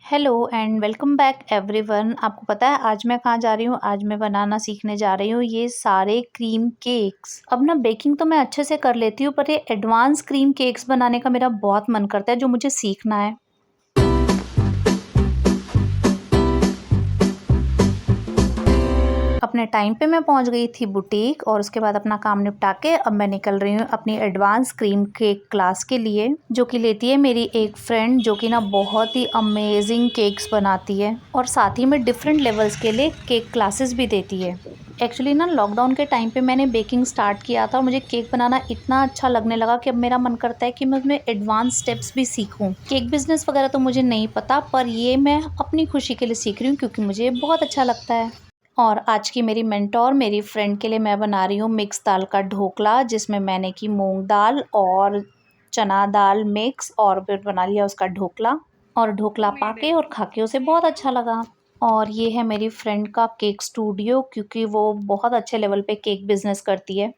Hello and welcome back everyone. आपको पता है आज मैं कहाँ जा रही हूँ? आज मैं बनाना सीखने जा रही हूँ ये सारे क्रीम केक्स। अब ना बेकिंग तो मैं अच्छे से कर लेती हूँ, पर ये एडवांस क्रीम केक्स बनाने का मेरा बहुत मन करता है, जो मुझे सीखना है। अपने टाइम पे मैं पहुंच गई थी बुटीक और उसके बाद अपना काम निपटा के अब मैं निकल रही हूँ अपनी एडवांस क्रीम केक क्लास के लिए, जो कि लेती है मेरी एक फ्रेंड, जो कि ना बहुत ही अमेजिंग केक्स बनाती है और साथ ही में डिफरेंट लेवल्स के लिए केक क्लासेस भी देती है। एक्चुअली ना लॉकडाउन के टाइम पे मैंने बेकिंग स्टार्ट किया था और मुझे केक बनाना इतना अच्छा लगने लगा कि अब मेरा मन करता है कि मैं उसमें एडवांस स्टेप्स भी सीखूं। केक बिजनेस वगैरह तो मुझे नहीं पता, पर ये मैं अपनी खुशी के लिए सीख रही हूँ क्योंकि मुझे बहुत अच्छा लगता है। और आज की मेरी मेंटोर मेरी फ्रेंड के लिए मैं बना रही हूँ मिक्स दाल का ढोकला, जिसमें मैंने की मूंग दाल और चना दाल मिक्स और फिर बना लिया उसका ढोकला। और ढोकला पाके और खा के उसे बहुत अच्छा लगा। और ये है मेरी फ्रेंड का केक स्टूडियो, क्योंकि वो बहुत अच्छे लेवल पे केक बिजनेस करती है।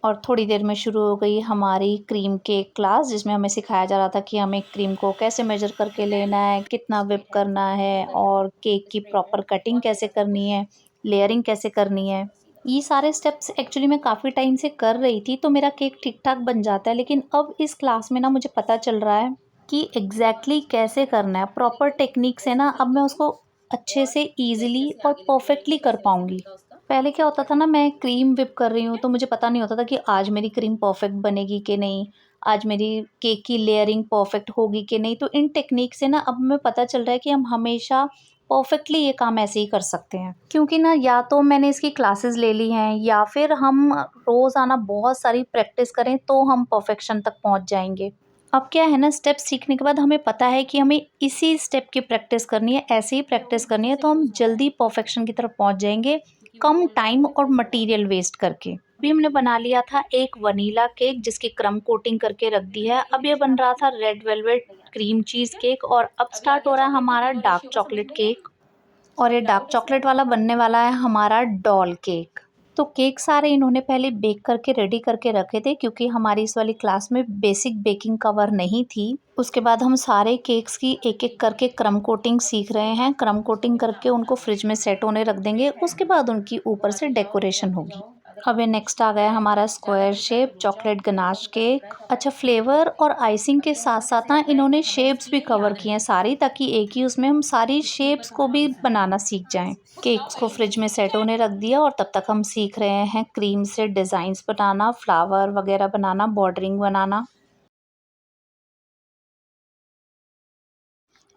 और थोड़ी देर में शुरू हो गई हमारी क्रीम केक क्लास, जिसमें हमें सिखाया जा रहा था कि हमें क्रीम को कैसे मेजर करके लेना है, कितना व्हिप करना है और केक की प्रॉपर कटिंग कैसे करनी है, लेयरिंग कैसे करनी है। ये सारे स्टेप्स एक्चुअली मैं काफ़ी टाइम से कर रही थी, तो मेरा केक ठीक ठाक बन जाता है, लेकिन अब इस क्लास में ना मुझे पता चल रहा है कि एग्जैक्टली कैसे करना है प्रॉपर टेक्निक से ना अब मैं उसको अच्छे से ईजिली और परफेक्टली कर पाऊंगी। पहले क्या होता था ना, मैं क्रीम व्हिप कर रही हूँ तो मुझे पता नहीं होता था कि आज मेरी क्रीम परफेक्ट बनेगी कि नहीं, आज मेरी केक की लेयरिंग परफेक्ट होगी कि नहीं। तो इन टेक्निक से ना अब हमें पता चल रहा है कि हम हमेशा परफेक्टली ये काम ऐसे ही कर सकते हैं, क्योंकि ना या तो मैंने इसकी क्लासेस ले ली हैं या फिर हम रोज़ाना बहुत सारी प्रैक्टिस करें तो हम परफेक्शन तक पहुँच जाएंगे। अब क्या है ना, स्टेप सीखने के बाद हमें पता है कि हमें इसी स्टेप की प्रैक्टिस करनी है, ऐसे ही प्रैक्टिस करनी है, तो हम जल्दी परफेक्शन की तरफ पहुंच जाएंगे, कम टाइम और मटेरियल वेस्ट करके। अभी हमने बना लिया था एक वनीला केक जिसकी क्रम कोटिंग करके रख दी है। अब ये बन रहा था red velvet cream cheese cake, और अब स्टार्ट हो रहा है हमारा डार्क चॉकलेट केक। और ये डार्क चॉकलेट वाला बनने वाला है हमारा डॉल केक। तो केक सारे इन्होंने पहले बेक करके रेडी करके रखे थे, क्योंकि हमारी इस वाली क्लास में बेसिक बेकिंग कवर नहीं थी। उसके बाद हम सारे केक्स की एक एक करके क्रम कोटिंग सीख रहे हैं। क्रम कोटिंग करके उनको फ्रिज में सेट होने रख देंगे, उसके बाद उनकी ऊपर से डेकोरेशन होगी। अब ये नेक्स्ट आ गया हमारा square shape chocolate ganache cake. अच्छा, फ्लेवर और आइसिंग के साथ साथ ना इन्होंने शेप्स भी कवर किए हैं सारी, ताकि एक ही उसमें हम सारी शेप्स को भी बनाना सीख जाएं। केक्स को फ्रिज में सेट होने रख दिया और तब तक हम सीख रहे हैं क्रीम से डिज़ाइंस बनाना, फ्लावर वगैरह बनाना, बॉर्डरिंग बनाना।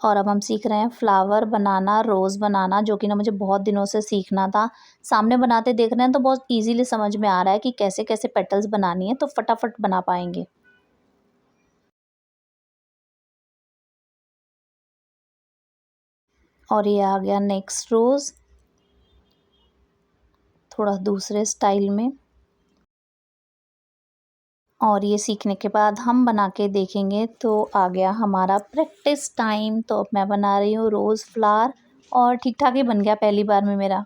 और अब हम सीख रहे हैं फ्लावर बनाना, रोज़ बनाना, जो कि ना मुझे बहुत दिनों से सीखना था। सामने बनाते देख रहे हैं तो बहुत ईज़िली समझ में आ रहा है कि कैसे-कैसे पेटल्स बनानी है, तो फटाफट बना पाएँगे। और ये आ गया नेक्स्ट रोज़, थोड़ा दूसरे स्टाइल में। और ये सीखने के बाद हम बना के देखेंगे। तो आ गया हमारा प्रैक्टिस टाइम। तो अब मैं बना रही हूँ रोज़ फ्लावर और ठीक-ठाक ही बन गया पहली बार में मेरा।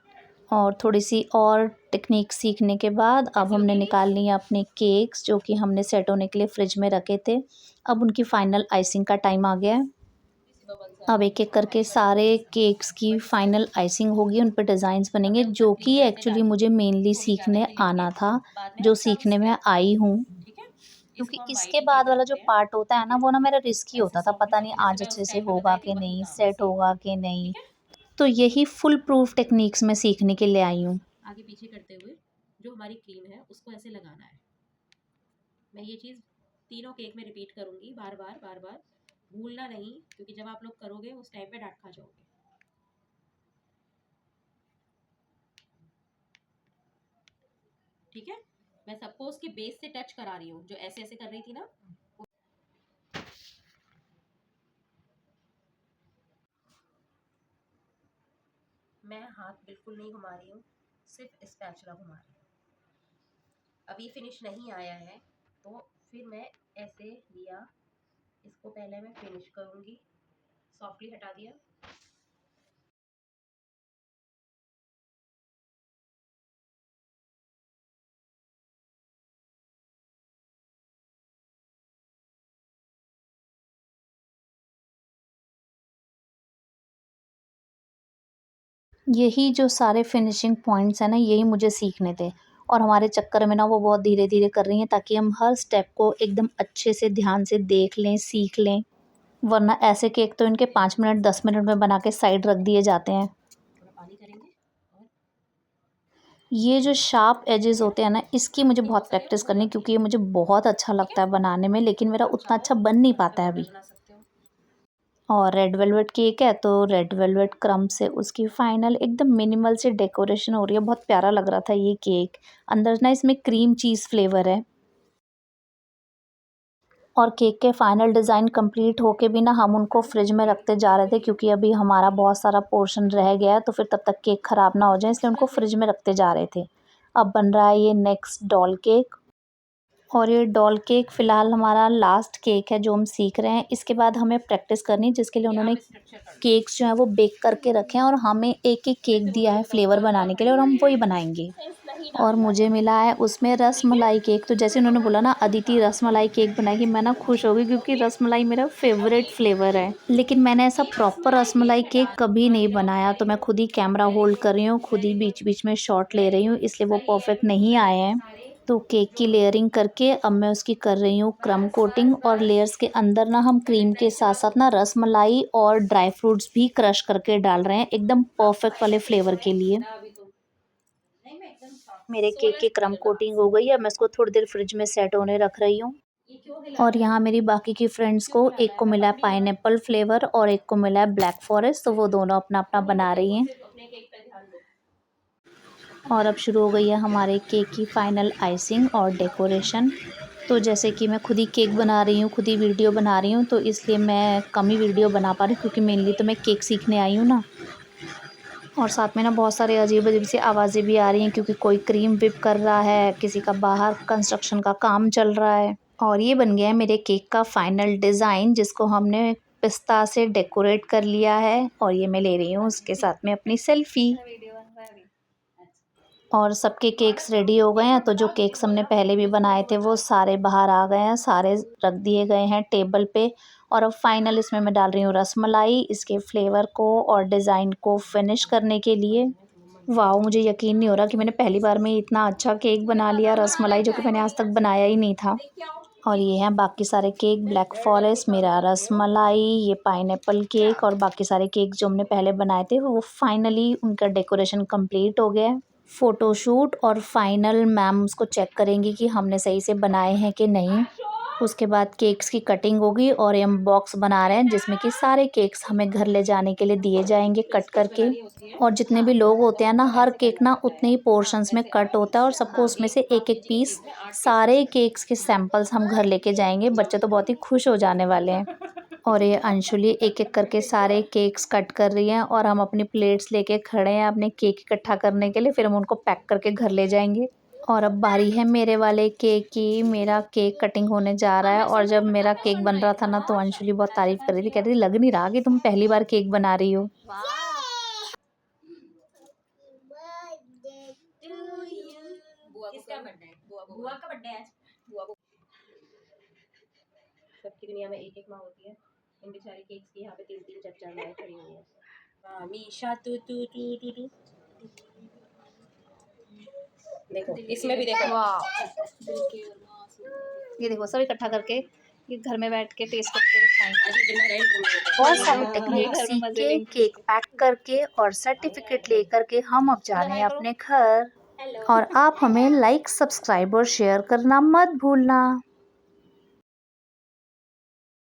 और थोड़ी-सी और टेक्निक सीखने के बाद अब हमने निकाल लिए अपने केक्स, जो कि हमने सेट होने के लिए फ्रिज में रखे थे। अब उनकी फाइनल आइसिंग का टाइम आ गया है। अब एक-एक करके सारे केक्स की फाइनल आइसिंग होगी, उन पे डिज़ाइंस बनेंगे, जो कि एक्चुअली मुझे मेनली सीखने आना था, जो सीखने में आई हूँ। क्योंकि इसके बाद वाला जो पार्ट होता है ना, वो ना मेरा रिस्की होता था, पता नहीं आज अच्छे से होगा कि नहीं, सेट होगा कि नहीं। तो यही फुल प्रूफ टेक्निक्स मैं सीखने के लिए आई हूँ। आगे पीछे करते हुए जो हमारी क्रीम है उसको ऐसे लगाना है। मैं ये चीज़ तीनों केक में रिपीट करूँगी बार-बार, बार-बार। भूलना नहीं, क्योंकि जब आप लोग करोगे उस टाइम पे डाँट खा जाओगे। ठीक है? मैं सबको उसके बेस से टच करा रही हूँ, जो ऐसे-ऐसे कर रही थी ना। मैं हाथ बिल्कुल नहीं घुमा रही हूँ, सिर्फ़ स्पैचुला घुमा रही हूँ। अभी फिनिश नहीं आया है, तो फिर मैं ऐसे लिया, इसको पहले मैं फिनिश करूँगी। सॉफ्टली हटा दिया। यही जो सारे फिनिशिंग पॉइंट्स हैं ना, यही मुझे सीखने थे और हमारे चक्कर में ना वो बहुत धीरे-धीरे कर रही हैं ताकि हम हर स्टेप को एकदम अच्छे से ध्यान से देख लें, सीख लें। वरना ऐसे केक तो इनके 5 मिनट 10 मिनट में बना के साइड रख दिए जाते हैं। थोड़ा पानी करेंगे और ये जो शार्प एजेस होते हैं ना, इसकी मुझे बहुत प्रैक्टिस करनी है क्योंकि ये मुझे बहुत अच्छा ठीक है, लगता है बनाने में, लेकिन मेरा उतना अच्छा बन नहीं पाता है बटर अभी। बना सकते हो। और रेड वेलवेट केक है तो रेड वेलवेट क्रम्ब से उसकी फाइनल एकदम मिनिमल सी डेकोरेशन हो रही है। बहुत प्यारा लग रहा था ये केक। अंदर ना इसमें क्रीम चीज़ फ्लेवर है। और केक के फाइनल डिज़ाइन कंप्लीट होके भी ना हम उनको फ्रिज में रखते जा रहे थे क्योंकि अभी हमारा बहुत सारा पोर्शन रह गया है, तो फिर तब तक केक ख़राब ना हो जाए, इसलिए उनको फ्रिज में रखते जा रहे थे। अब बन रहा है ये नेक्स्ट डॉल केक। और ये डॉल केक फ़िलहाल हमारा लास्ट केक है जो हम सीख रहे हैं। इसके बाद हमें प्रैक्टिस करनी है, जिसके लिए यहाँ उन्होंने पे स्ट्रक्चर कर लो। केक्स जो हैं वो बेक करके रखे हैं और हमें एक-एक केक दिया है फ्लेवर बनाने के लिए और हम वही बनाएँगे। और मुझे मिला है उसमें रसमलाई केक। तो जैसे उन्होंने बोला ना अदिति रसमलाई केक बनाएगी, मैं ना खुश हो गई क्योंकि रसमलाई मेरा फ़ेवरेट फ्लेवर है। लेकिन मैंने ऐसा प्रॉपर रसमलाई केक कभी नहीं बनाया, तो मैं खुद ही कैमरा होल्ड कर रही हूँ, खुद ही बीच-बीच में शॉट ले रही हूँ, इसलिए वो परफेक्ट नहीं आए हैं। तो केक की लेयरिंग करके अब मैं उसकी कर रही हूँ क्रम्ब कोटिंग और लेयर्स के अंदर ना हम क्रीम के साथ-साथ ना रसमलाई और ड्राई फ्रूट्स भी क्रश करके डाल रहे हैं, एकदम परफेक्ट वाले फ्लेवर के लिए। नहीं, मैं एकदम मेरे केक सोलर की क्रम्ब कोटिंग हो गई है, मैं इसको थोड़ी देर फ्रिज में सेट होने रख रही हूँ। ये क्यों हिला और रहा है? यहाँ मेरी बाकी की फ्रेंड्स क्यों को हिला रहा एक है? को मैं मिला है पकड़ी हूँ ना। पाइनएप्पल फ्लेवर और एक को मिला है ब्लैक फॉरेस्ट, तो वो दोनों अपना-अपना तुम नहीं बना करेगी, रही हैं। सिर्फ अपने केक पे ध्यान दो। और अब शुरू हो गई है हमारे केक की फाइनल आइसिंग और डेकोरेशन। तो जैसे कि मैं खुद ही केक बना रही हूँ, खुद ही वीडियो बना रही हूँ, तो इसलिए मैं कम ही वीडियो बना पा रही हूँ क्योंकि मेनली तो मैं केक सीखने आई हूँ ना। और साथ में ना बहुत सारी अजीब-अजीब सी आवाज़ें भी आ रही हैं क्योंकि कोई क्रीम व्हिप कर रहा है, किसी का बाहर कंस्ट्रक्शन का काम चल रहा है। और ये बन गया है मेरे केक का फाइनल डिज़ाइन, जिसको हमने पिस्ता से डेकोरेट कर लिया है और ये मैं ले रही हूँ उसके साथ में अपनी सेल्फ़ी। और सबके केक्स रेडी हो गए हैं, तो जो केक्स हमने पहले भी बनाए थे वो सारे बाहर आ गए हैं, सारे रख दिए गए हैं टेबल पे। और अब फाइनल इसमें मैं डाल रही हूँ रसमलाई, इसके फ्लेवर को और डिज़ाइन को फिनिश करने के लिए। वाओ! मुझे यकीन नहीं हो रहा कि मैंने पहली बार में इतना अच्छा केक बना लिया रसमलाई, जो कि मैंने आज तक बनाया ही नहीं था। और ये हैं बाकी सारे केक, ब्लैक फॉरेस्ट, मेरा रसमलाई, ये पाइनएप्पल केक और बाकी सारे केक जो हमने पहले बनाए थे वो फाइनली उनका डेकोरेशन कंप्लीट हो गया है। फ़ोटोशूट और फाइनल मैम उसको चेक करेंगी कि हमने सही से बनाए हैं कि नहीं। उसके बाद केक्स की कटिंग होगी और ये हम बॉक्स बना रहे हैं जिसमें कि सारे केक्स हमें घर ले जाने के लिए दिए जाएँगे कट करके। और जितने भी लोग होते हैं ना, हर केक ना उतने ही पोर्शंस में कट होता है और सबको उसमें से एक-एक पीस, सारे केक्स के सैंपल्स हम घर लेके जाएँगे। बच्चे तो बहुत ही खुश हो जाने वाले हैं। और ये अंशुली एक-एक करके सारे केक्स कट कर रही हैं और हम अपनी प्लेट्स लेके खड़े हैं अपने केक इकट्ठा करने के लिए, फिर हम उनको पैक करके घर ले जाएँगे। और अब बारी है मेरे वाले केक की, मेरा केक कटिंग होने जा रहा है और जब मेरा केक बन रहा था ना, तो अंशुली बहुत तारीफ़ कर रही थी, कह रही थी लग नहीं रहा कि तुम पहली बार केक बना रही हो। किसका बर्थडे है? बुआ का बर्थडे है आज। बुआ को सबकी दुनिया में एक-एक माँ होती है। इन बेचारी केक्स की यहाँ पे 3-3 4-4 माएँ खड़ी हुई हैं। हाँ, मीशा तू तू तू तू तू। देखो, इसमें भी देखो। वाह! ये देखो सब इकट्ठा करके ये घर में बैठ के टेस्ट करके खाएँगे। अच्छा डिनर है बहुत सारे टेक्निक सीख के, केक पैक करके और सर्टिफिकेट लेकर के हम अब जा रहे हैं अपने घर। हेलो। और आप हमें लाइक, सब्सक्राइब और शेयर करना मत भूलना।